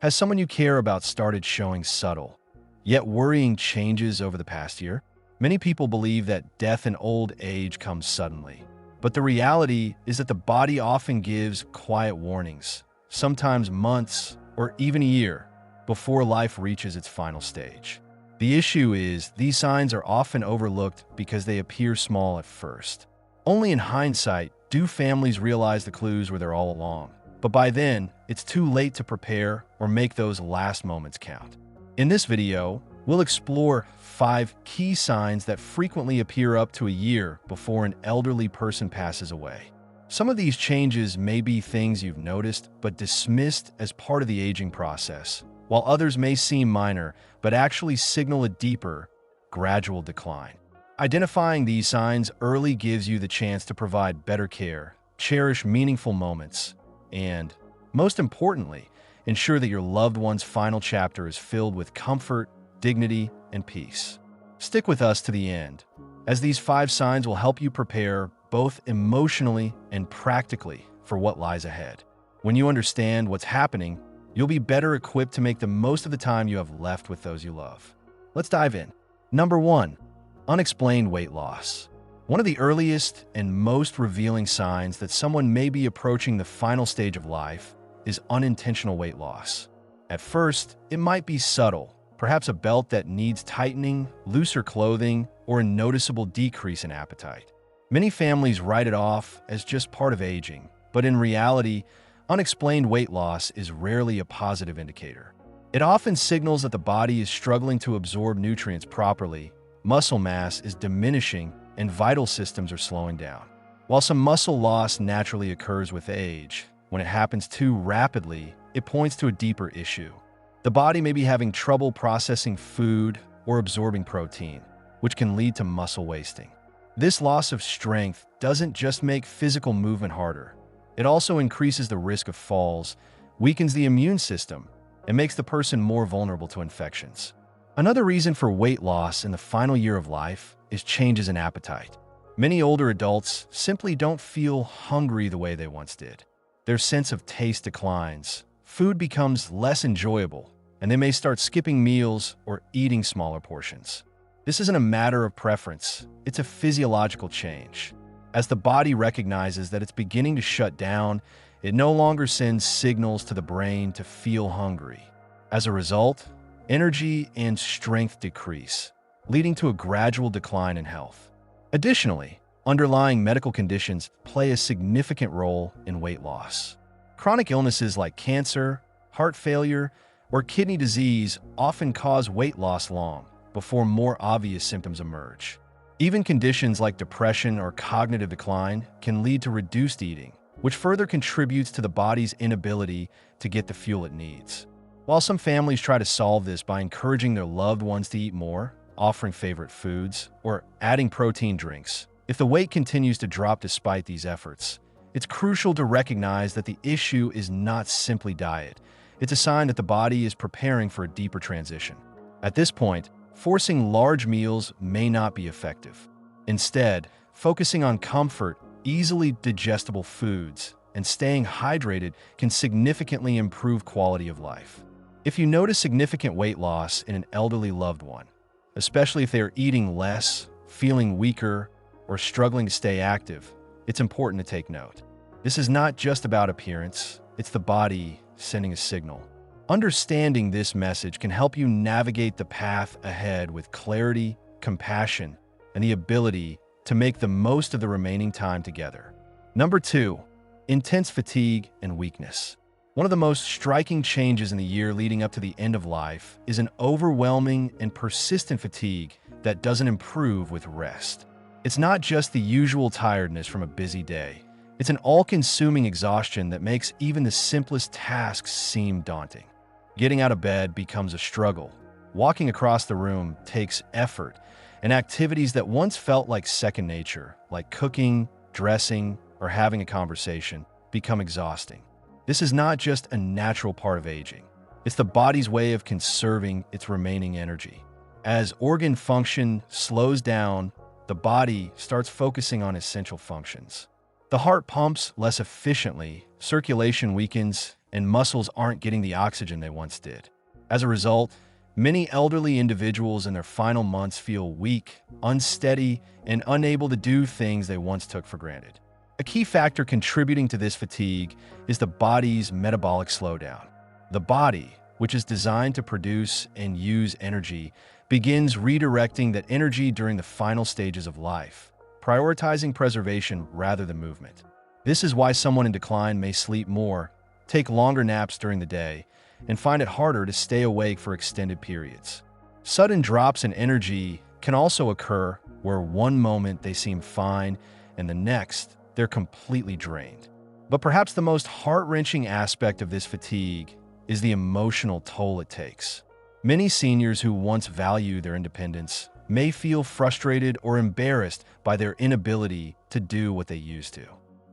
Has someone you care about started showing subtle, yet worrying changes over the past year? Many people believe that death and old age come suddenly, but the reality is that the body often gives quiet warnings, sometimes months or even a year, before life reaches its final stage. The issue is these signs are often overlooked because they appear small at first. Only in hindsight do families realize the clues were there all along. But by then, it's too late to prepare or make those last moments count. In this video, we'll explore 5 key signs that frequently appear up to a year before an elderly person passes away. Some of these changes may be things you've noticed but dismissed as part of the aging process, while others may seem minor but actually signal a deeper, gradual decline. Identifying these signs early gives you the chance to provide better care, cherish meaningful moments, and, most importantly, ensure that your loved one's final chapter is filled with comfort, dignity, and peace. Stick with us to the end, as these 5 signs will help you prepare both emotionally and practically for what lies ahead. When you understand what's happening, you'll be better equipped to make the most of the time you have left with those you love. Let's dive in. Number 1. Unexplained weight loss. One of the earliest and most revealing signs that someone may be approaching the final stage of life is unintentional weight loss. At first, it might be subtle, perhaps a belt that needs tightening, looser clothing, or a noticeable decrease in appetite. Many families write it off as just part of aging, but in reality, unexplained weight loss is rarely a positive indicator. It often signals that the body is struggling to absorb nutrients properly, muscle mass is diminishing, and vital systems are slowing down. While some muscle loss naturally occurs with age, when it happens too rapidly, it points to a deeper issue. The body may be having trouble processing food or absorbing protein, which can lead to muscle wasting. This loss of strength doesn't just make physical movement harder. It also increases the risk of falls, weakens the immune system, and makes the person more vulnerable to infections. Another reason for weight loss in the final year of life is changes in appetite. Many older adults simply don't feel hungry the way they once did. Their sense of taste declines, food becomes less enjoyable, and they may start skipping meals or eating smaller portions. This isn't a matter of preference, it's a physiological change. As the body recognizes that it's beginning to shut down, it no longer sends signals to the brain to feel hungry. As a result, energy and strength decrease, leading to a gradual decline in health. Additionally, underlying medical conditions play a significant role in weight loss. Chronic illnesses like cancer, heart failure, or kidney disease often cause weight loss long before more obvious symptoms emerge. Even conditions like depression or cognitive decline can lead to reduced eating, which further contributes to the body's inability to get the fuel it needs. While some families try to solve this by encouraging their loved ones to eat more, offering favorite foods, or adding protein drinks, if the weight continues to drop despite these efforts, it's crucial to recognize that the issue is not simply diet. It's a sign that the body is preparing for a deeper transition. At this point, forcing large meals may not be effective. Instead, focusing on comfort, easily digestible foods, and staying hydrated can significantly improve quality of life. If you notice significant weight loss in an elderly loved one, especially if they are eating less, feeling weaker, or struggling to stay active, it's important to take note. This is not just about appearance, it's the body sending a signal. Understanding this message can help you navigate the path ahead with clarity, compassion, and the ability to make the most of the remaining time together. Number 2, intense fatigue and weakness. One of the most striking changes in the year leading up to the end of life is an overwhelming and persistent fatigue that doesn't improve with rest. It's not just the usual tiredness from a busy day. It's an all-consuming exhaustion that makes even the simplest tasks seem daunting. Getting out of bed becomes a struggle. Walking across the room takes effort, and activities that once felt like second nature, like cooking, dressing, or having a conversation, become exhausting. This is not just a natural part of aging. It's the body's way of conserving its remaining energy. As organ function slows down, the body starts focusing on essential functions. The heart pumps less efficiently, circulation weakens, and muscles aren't getting the oxygen they once did. As a result, many elderly individuals in their final months feel weak, unsteady, and unable to do things they once took for granted. A key factor contributing to this fatigue is the body's metabolic slowdown. The body, which is designed to produce and use energy, begins redirecting that energy during the final stages of life, prioritizing preservation rather than movement. This is why someone in decline may sleep more, take longer naps during the day, and find it harder to stay awake for extended periods. Sudden drops in energy can also occur where one moment they seem fine and the next they're completely drained. But perhaps the most heart-wrenching aspect of this fatigue is the emotional toll it takes. Many seniors who once valued their independence may feel frustrated or embarrassed by their inability to do what they used to.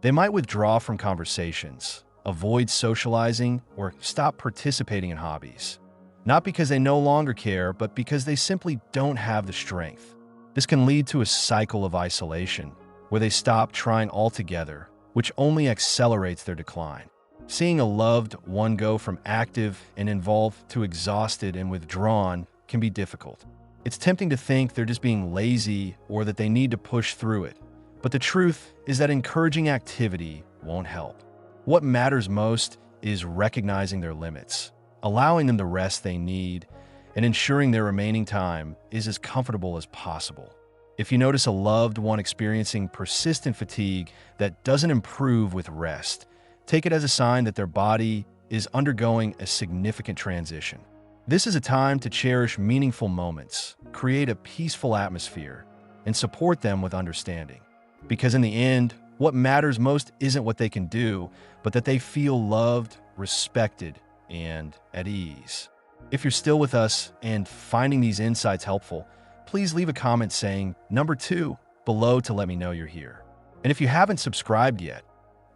They might withdraw from conversations, avoid socializing, or stop participating in hobbies. Not because they no longer care, but because they simply don't have the strength. This can lead to a cycle of isolation, where they stop trying altogether, which only accelerates their decline. Seeing a loved one go from active and involved to exhausted and withdrawn can be difficult. It's tempting to think they're just being lazy or that they need to push through it. But the truth is that encouraging activity won't help. What matters most is recognizing their limits, allowing them the rest they need, and ensuring their remaining time is as comfortable as possible. If you notice a loved one experiencing persistent fatigue that doesn't improve with rest, take it as a sign that their body is undergoing a significant transition. This is a time to cherish meaningful moments, create a peaceful atmosphere, and support them with understanding. Because in the end, what matters most isn't what they can do, but that they feel loved, respected, and at ease. If you're still with us and finding these insights helpful, please leave a comment saying number 2 below to let me know you're here. And if you haven't subscribed yet,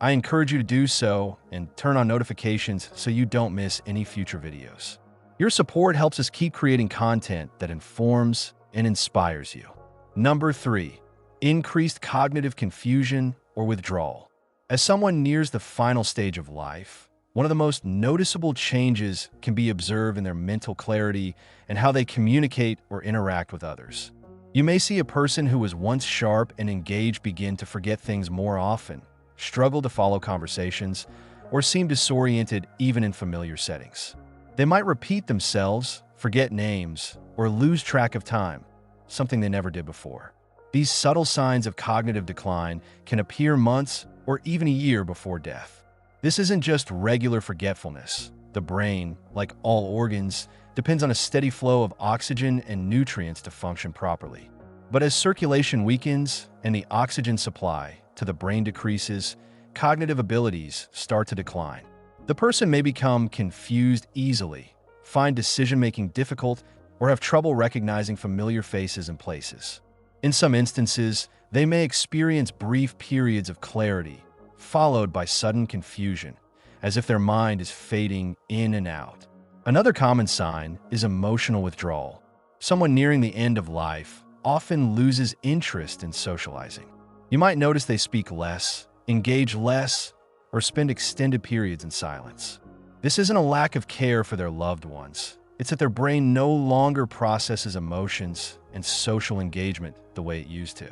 I encourage you to do so and turn on notifications so you don't miss any future videos. Your support helps us keep creating content that informs and inspires you. Number 3, increased cognitive confusion or withdrawal. As someone nears the final stage of life, one of the most noticeable changes can be observed in their mental clarity and how they communicate or interact with others. You may see a person who was once sharp and engaged begin to forget things more often, struggle to follow conversations, or seem disoriented even in familiar settings. They might repeat themselves, forget names, or lose track of time, something they never did before. These subtle signs of cognitive decline can appear months or even a year before death. This isn't just regular forgetfulness. The brain, like all organs, depends on a steady flow of oxygen and nutrients to function properly. But as circulation weakens and the oxygen supply to the brain decreases, cognitive abilities start to decline. The person may become confused easily, find decision-making difficult, or have trouble recognizing familiar faces and places. In some instances, they may experience brief periods of clarity, followed by sudden confusion, as if their mind is fading in and out. Another common sign is emotional withdrawal. Someone nearing the end of life often loses interest in socializing. You might notice they speak less, engage less, or spend extended periods in silence. This isn't a lack of care for their loved ones. It's that their brain no longer processes emotions and social engagement the way it used to.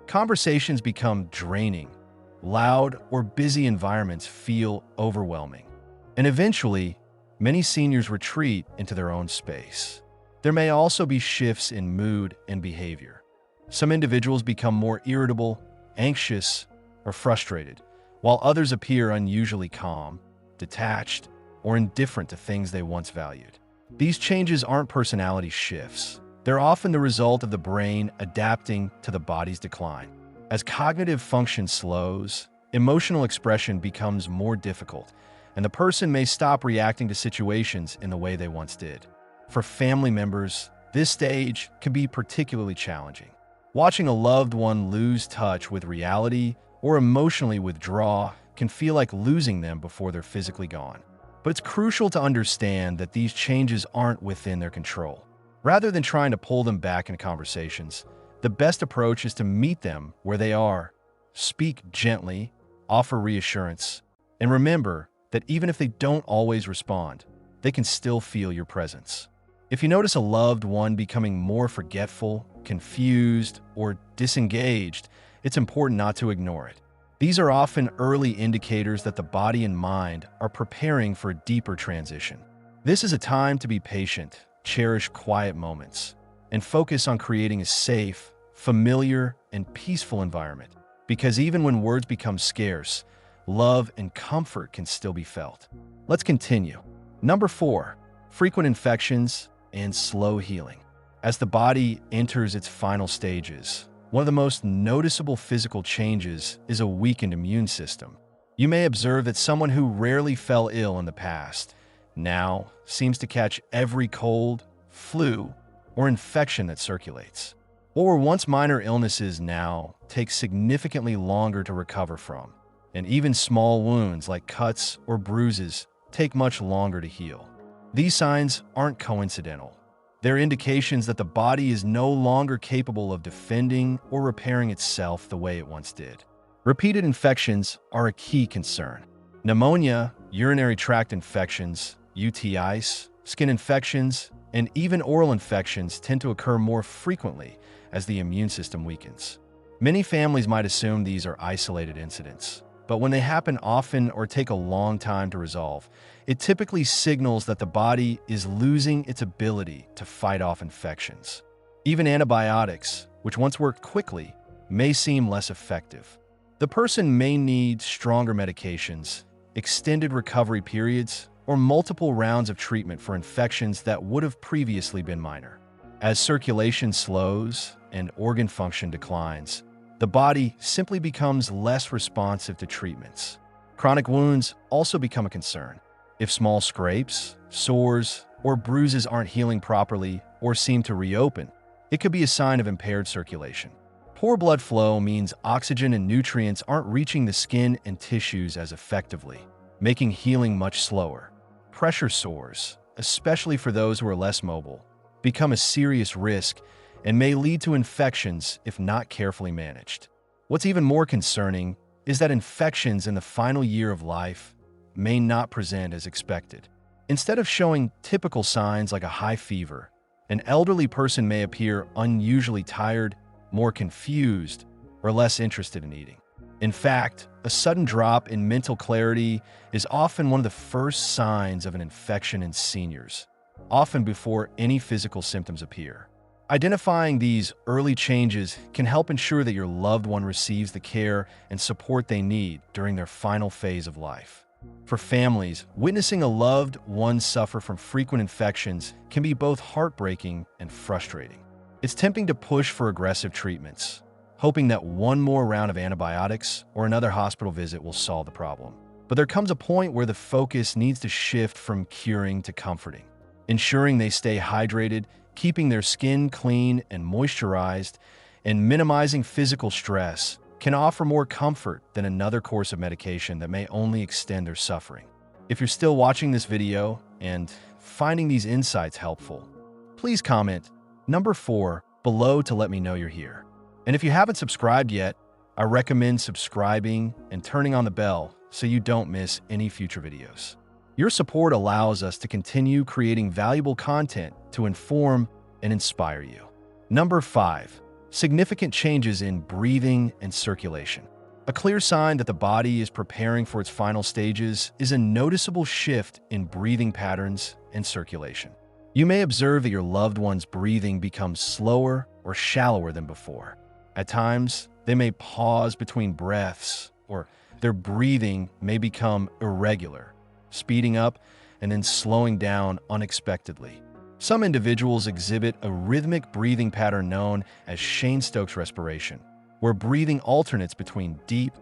Conversations become draining. Loud or busy environments feel overwhelming. And eventually, many seniors retreat into their own space. There may also be shifts in mood and behavior. Some individuals become more irritable, anxious, or frustrated, while others appear unusually calm, detached, or indifferent to things they once valued. These changes aren't personality shifts. They're often the result of the brain adapting to the body's decline. As cognitive function slows, emotional expression becomes more difficult, and the person may stop reacting to situations in the way they once did. For family members, this stage can be particularly challenging. Watching a loved one lose touch with reality or emotionally withdraw can feel like losing them before they're physically gone. But it's crucial to understand that these changes aren't within their control. Rather than trying to pull them back into conversations, the best approach is to meet them where they are. Speak gently, offer reassurance, and remember that even if they don't always respond, they can still feel your presence. If you notice a loved one becoming more forgetful, confused, or disengaged, it's important not to ignore it. These are often early indicators that the body and mind are preparing for a deeper transition. This is a time to be patient, cherish quiet moments, and focus on creating a safe, familiar, and peaceful environment. Because even when words become scarce, love and comfort can still be felt. Let's continue. Number 4, frequent infections and slow healing. As the body enters its final stages, one of the most noticeable physical changes is a weakened immune system. You may observe that someone who rarely fell ill in the past now seems to catch every cold, flu, or infection that circulates. What were once minor illnesses now take significantly longer to recover from, and even small wounds like cuts or bruises take much longer to heal. These signs aren't coincidental. They're indications that the body is no longer capable of defending or repairing itself the way it once did. Repeated infections are a key concern. Pneumonia, urinary tract infections, UTIs, skin infections, and even oral infections tend to occur more frequently as the immune system weakens. Many families might assume these are isolated incidents, but when they happen often or take a long time to resolve, it typically signals that the body is losing its ability to fight off infections. Even antibiotics, which once worked quickly, may seem less effective. The person may need stronger medications, extended recovery periods, or multiple rounds of treatment for infections that would have previously been minor. As circulation slows and organ function declines, the body simply becomes less responsive to treatments. Chronic wounds also become a concern. If small scrapes, sores, or bruises aren't healing properly or seem to reopen, it could be a sign of impaired circulation. Poor blood flow means oxygen and nutrients aren't reaching the skin and tissues as effectively, making healing much slower. Pressure sores, especially for those who are less mobile, become a serious risk and may lead to infections if not carefully managed. What's even more concerning is that infections in the final year of life may not present as expected. Instead of showing typical signs like a high fever, an elderly person may appear unusually tired, more confused, or less interested in eating. In fact, a sudden drop in mental clarity is often one of the first signs of an infection in seniors, often before any physical symptoms appear. Identifying these early changes can help ensure that your loved one receives the care and support they need during their final phase of life. For families, witnessing a loved one suffer from frequent infections can be both heartbreaking and frustrating. It's tempting to push for aggressive treatments, hoping that one more round of antibiotics or another hospital visit will solve the problem. But there comes a point where the focus needs to shift from curing to comforting, ensuring they stay hydrated, keeping their skin clean and moisturized, and minimizing physical stress can offer more comfort than another course of medication that may only extend their suffering. If you're still watching this video and finding these insights helpful, please comment number 4 below to let me know you're here. And if you haven't subscribed yet, I recommend subscribing and turning on the bell so you don't miss any future videos. Your support allows us to continue creating valuable content to inform and inspire you. Number 5, significant changes in breathing and circulation. A clear sign that the body is preparing for its final stages is a noticeable shift in breathing patterns and circulation. You may observe that your loved one's breathing becomes slower or shallower than before. At times, they may pause between breaths, or their breathing may become irregular, speeding up and then slowing down unexpectedly. Some individuals exhibit a rhythmic breathing pattern known as Cheyne-Stokes respiration, where breathing alternates between deep,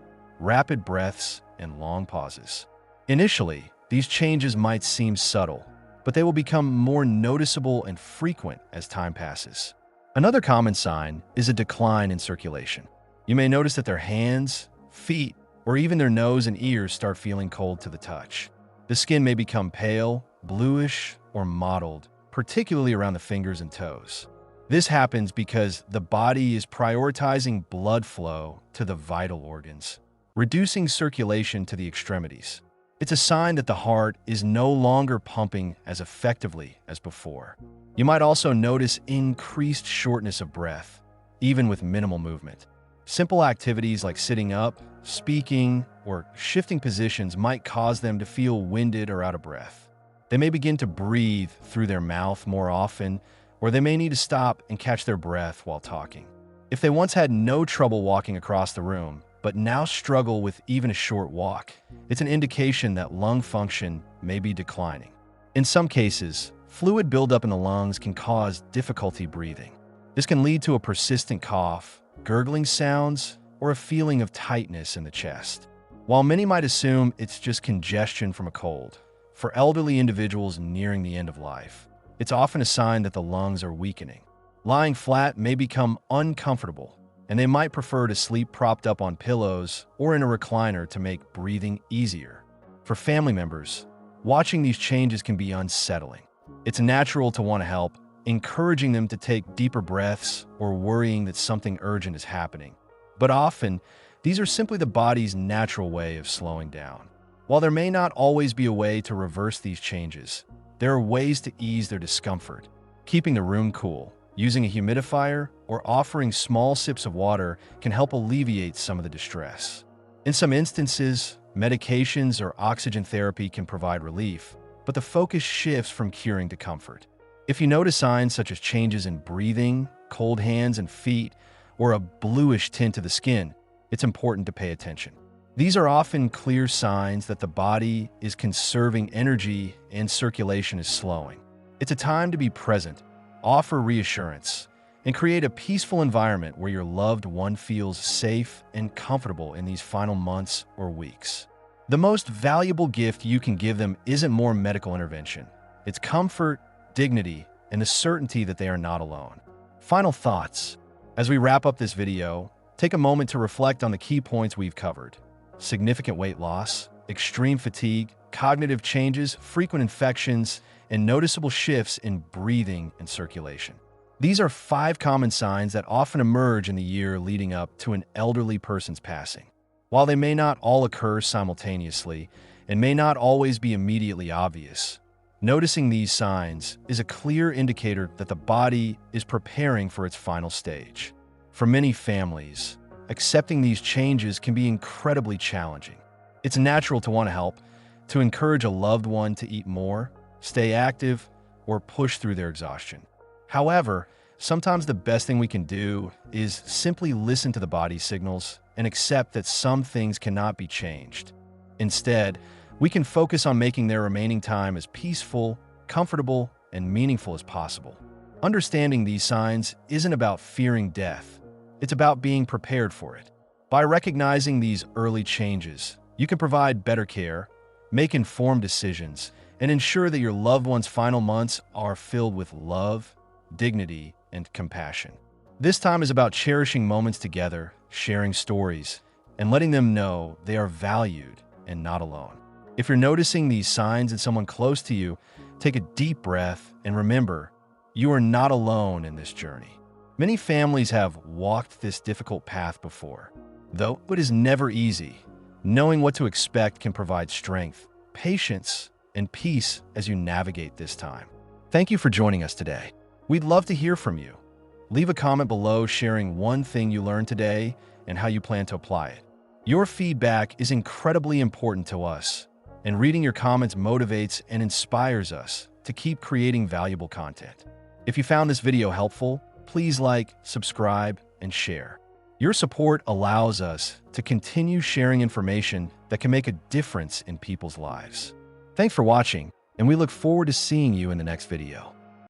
rapid breaths and long pauses. Initially, these changes might seem subtle, but they will become more noticeable and frequent as time passes. Another common sign is a decline in circulation. You may notice that their hands, feet, or even their nose and ears start feeling cold to the touch. The skin may become pale, bluish, or mottled, particularly around the fingers and toes. This happens because the body is prioritizing blood flow to the vital organs, reducing circulation to the extremities. It's a sign that the heart is no longer pumping as effectively as before. You might also notice increased shortness of breath, even with minimal movement. Simple activities like sitting up, speaking, or shifting positions might cause them to feel winded or out of breath. They may begin to breathe through their mouth more often, or they may need to stop and catch their breath while talking. If they once had no trouble walking across the room, but now struggle with even a short walk, it's an indication that lung function may be declining. In some cases, fluid buildup in the lungs can cause difficulty breathing. This can lead to a persistent cough, gurgling sounds, or a feeling of tightness in the chest. While many might assume it's just congestion from a cold, for elderly individuals nearing the end of life, it's often a sign that the lungs are weakening. Lying flat may become uncomfortable, and they might prefer to sleep propped up on pillows or in a recliner to make breathing easier. For family members, watching these changes can be unsettling. It's natural to want to help, encouraging them to take deeper breaths or worrying that something urgent is happening. But often, these are simply the body's natural way of slowing down. While there may not always be a way to reverse these changes, there are ways to ease their discomfort. Keeping the room cool, using a humidifier, or offering small sips of water can help alleviate some of the distress. In some instances, medications or oxygen therapy can provide relief, but the focus shifts from curing to comfort. If you notice signs such as changes in breathing, cold hands and feet, or a bluish tint to the skin, it's important to pay attention. These are often clear signs that the body is conserving energy and circulation is slowing. It's a time to be present, offer reassurance, and create a peaceful environment where your loved one feels safe and comfortable in these final months or weeks. The most valuable gift you can give them isn't more medical intervention. It's comfort, dignity, and the certainty that they are not alone. Final thoughts. As we wrap up this video, take a moment to reflect on the key points we've covered. Significant weight loss, extreme fatigue, cognitive changes, frequent infections, and noticeable shifts in breathing and circulation. These are 5 common signs that often emerge in the year leading up to an elderly person's passing. While they may not all occur simultaneously and may not always be immediately obvious, noticing these signs is a clear indicator that the body is preparing for its final stage. For many families, accepting these changes can be incredibly challenging. It's natural to want to help, to encourage a loved one to eat more, stay active, or push through their exhaustion. However, sometimes the best thing we can do is simply listen to the body's signals and accept that some things cannot be changed. Instead, we can focus on making their remaining time as peaceful, comfortable, and meaningful as possible. Understanding these signs isn't about fearing death. It's about being prepared for it. By recognizing these early changes, you can provide better care, make informed decisions, and ensure that your loved one's final months are filled with love, dignity, and compassion. This time is about cherishing moments together, sharing stories, and letting them know they are valued and not alone. If you're noticing these signs in someone close to you, take a deep breath and remember, you are not alone in this journey. Many families have walked this difficult path before. Though it is never easy, knowing what to expect can provide strength, patience, and peace as you navigate this time. Thank you for joining us today. We'd love to hear from you. Leave a comment below sharing one thing you learned today and how you plan to apply it. Your feedback is incredibly important to us, and reading your comments motivates and inspires us to keep creating valuable content. If you found this video helpful, please like, subscribe, and share. Your support allows us to continue sharing information that can make a difference in people's lives. Thanks for watching, and we look forward to seeing you in the next video.